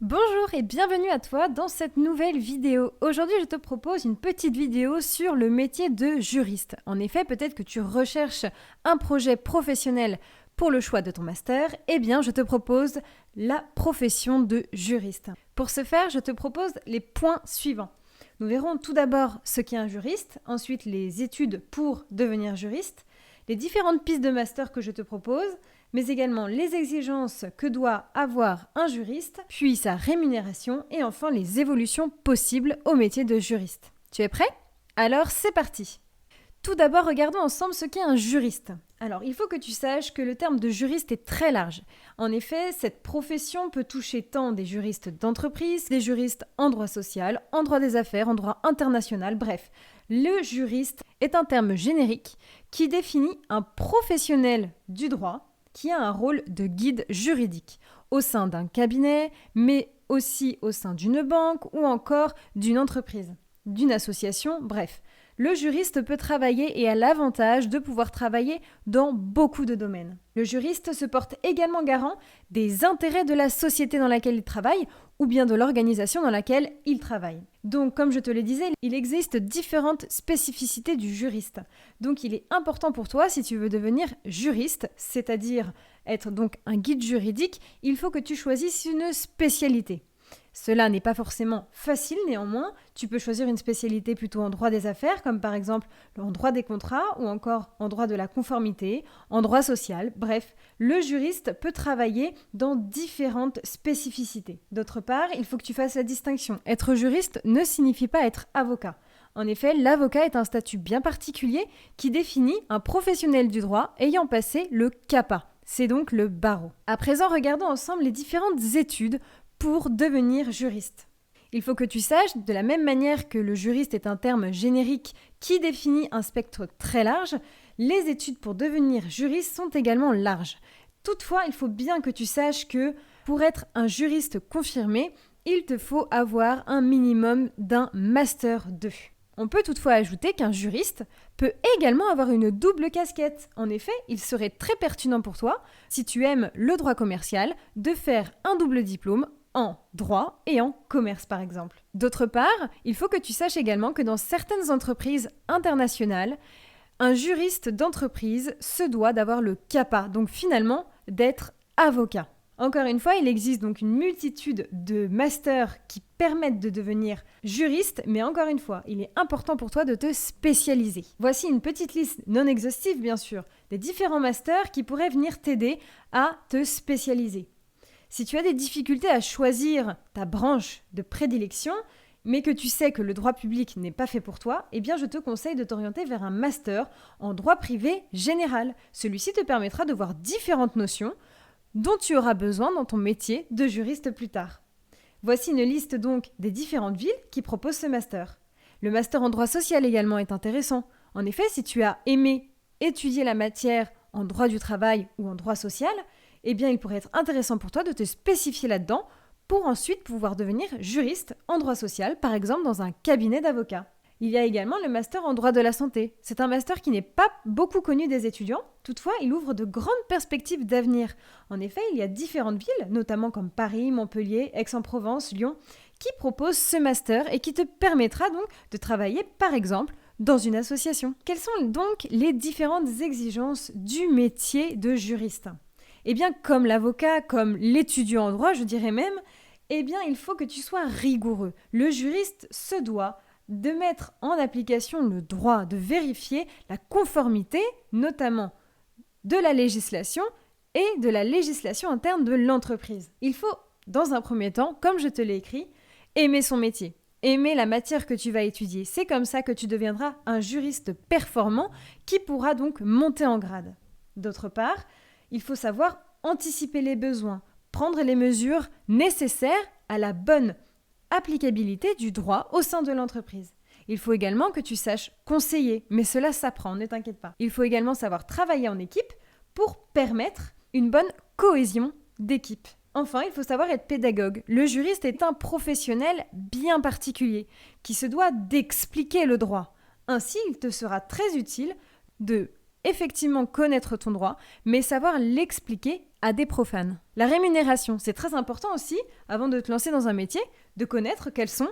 Bonjour et bienvenue à toi dans cette nouvelle vidéo. Aujourd'hui, je te propose une petite vidéo sur le métier de juriste. En effet, peut-être que tu recherches un projet professionnel pour le choix de ton master. Eh bien, je te propose la profession de juriste. Pour ce faire, je te propose les points suivants. Nous verrons tout d'abord ce qu'est un juriste, ensuite les études pour devenir juriste, les différentes pistes de master que je te propose, mais également les exigences que doit avoir un juriste, puis sa rémunération et enfin les évolutions possibles au métier de juriste. Tu es prêt ? Alors c'est parti. Tout d'abord, regardons ensemble ce qu'est un juriste. Alors, il faut que tu saches que le terme de juriste est très large. En effet, cette profession peut toucher tant des juristes d'entreprise, des juristes en droit social, en droit des affaires, en droit international, bref. Le juriste est un terme générique qui définit un professionnel du droit qui a un rôle de guide juridique au sein d'un cabinet, mais aussi au sein d'une banque ou encore d'une entreprise, d'une association, bref. Le juriste peut travailler et a l'avantage de pouvoir travailler dans beaucoup de domaines. Le juriste se porte également garant des intérêts de la société dans laquelle il travaille ou bien de l'organisation dans laquelle il travaille. Donc, comme je te le disais, il existe différentes spécificités du juriste. Donc, il est important pour toi, si tu veux devenir juriste, c'est-à-dire être donc un guide juridique, il faut que tu choisisses une spécialité. Cela n'est pas forcément facile, néanmoins, tu peux choisir une spécialité plutôt en droit des affaires, comme par exemple en droit des contrats ou encore en droit de la conformité, en droit social, bref, le juriste peut travailler dans différentes spécificités. D'autre part, il faut que tu fasses la distinction. Être juriste ne signifie pas être avocat. En effet, l'avocat est un statut bien particulier qui définit un professionnel du droit ayant passé le CAPA. C'est donc le barreau. À présent, regardons ensemble les différentes études pour devenir juriste. Il faut que tu saches, de la même manière que le juriste est un terme générique qui définit un spectre très large, les études pour devenir juriste sont également larges. Toutefois, il faut bien que tu saches que pour être un juriste confirmé, il te faut avoir un minimum d'un Master 2. On peut toutefois ajouter qu'un juriste peut également avoir une double casquette. En effet, il serait très pertinent pour toi, si tu aimes le droit commercial, de faire un double diplôme en droit et en commerce par exemple. D'autre part, il faut que tu saches également que dans certaines entreprises internationales, un juriste d'entreprise se doit d'avoir le CAPA, donc finalement d'être avocat. Encore une fois, il existe donc une multitude de masters qui permettent de devenir juriste, mais encore une fois, il est important pour toi de te spécialiser. Voici une petite liste non exhaustive bien sûr, des différents masters qui pourraient venir t'aider à te spécialiser. Si tu as des difficultés à choisir ta branche de prédilection, mais que tu sais que le droit public n'est pas fait pour toi, eh bien je te conseille de t'orienter vers un master en droit privé général. Celui-ci te permettra de voir différentes notions dont tu auras besoin dans ton métier de juriste plus tard. Voici une liste donc des différentes villes qui proposent ce master. Le master en droit social également est intéressant. En effet, si tu as aimé étudier la matière en droit du travail ou en droit social, eh bien il pourrait être intéressant pour toi de te spécifier là-dedans pour ensuite pouvoir devenir juriste en droit social, par exemple dans un cabinet d'avocats. Il y a également le master en droit de la santé. C'est un master qui n'est pas beaucoup connu des étudiants, toutefois il ouvre de grandes perspectives d'avenir. En effet, il y a différentes villes, notamment comme Paris, Montpellier, Aix-en-Provence, Lyon, qui proposent ce master et qui te permettra donc de travailler par exemple dans une association. Quelles sont donc les différentes exigences du métier de juriste ? Eh bien, comme l'avocat, comme l'étudiant en droit, je dirais même, eh bien, il faut que tu sois rigoureux. Le juriste se doit de mettre en application le droit, de vérifier la conformité, notamment de la législation et de la législation interne de l'entreprise. Il faut, dans un premier temps, comme je te l'ai écrit, aimer son métier, aimer la matière que tu vas étudier. C'est comme ça que tu deviendras un juriste performant qui pourra donc monter en grade. D'autre part, il faut savoir anticiper les besoins, prendre les mesures nécessaires à la bonne applicabilité du droit au sein de l'entreprise. Il faut également que tu saches conseiller, mais cela s'apprend, ne t'inquiète pas. Il faut également savoir travailler en équipe pour permettre une bonne cohésion d'équipe. Enfin, il faut savoir être pédagogue. Le juriste est un professionnel bien particulier qui se doit d'expliquer le droit. Ainsi, il te sera très utile de effectivement connaître ton droit, mais savoir l'expliquer à des profanes. La rémunération, c'est très important aussi, avant de te lancer dans un métier, de connaître quelles sont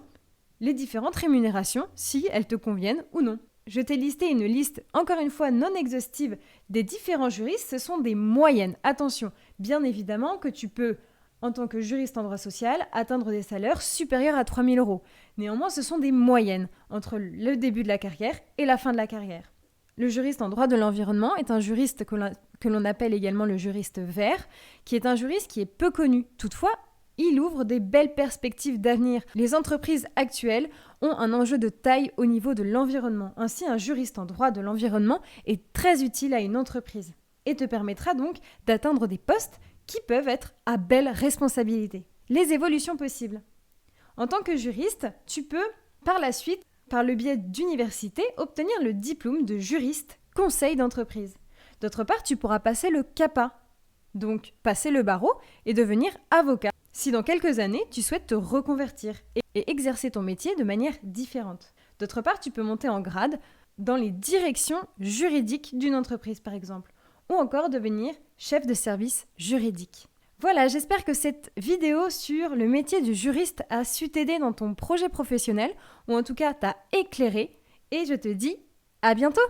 les différentes rémunérations, si elles te conviennent ou non. Je t'ai listé une liste, encore une fois non exhaustive, des différents juristes. Ce sont des moyennes. Attention, bien évidemment que tu peux, en tant que juriste en droit social, atteindre des salaires supérieurs à 3 000 €. Néanmoins, ce sont des moyennes entre le début de la carrière et la fin de la carrière. Le juriste en droit de l'environnement est un juriste que l'on appelle également le juriste vert, qui est un juriste qui est peu connu. Toutefois, il ouvre des belles perspectives d'avenir. Les entreprises actuelles ont un enjeu de taille au niveau de l'environnement. Ainsi, un juriste en droit de l'environnement est très utile à une entreprise et te permettra donc d'atteindre des postes qui peuvent être à belle responsabilité. Les évolutions possibles. En tant que juriste, tu peux par la suite, par le biais d'université, obtenir le diplôme de juriste conseil d'entreprise. D'autre part, tu pourras passer le CAPA, donc passer le barreau et devenir avocat. Si dans quelques années, tu souhaites te reconvertir et exercer ton métier de manière différente. D'autre part, tu peux monter en grade dans les directions juridiques d'une entreprise, par exemple, ou encore devenir chef de service juridique. Voilà, j'espère que cette vidéo sur le métier du juriste a su t'aider dans ton projet professionnel, ou en tout cas t'a éclairé, et je te dis à bientôt!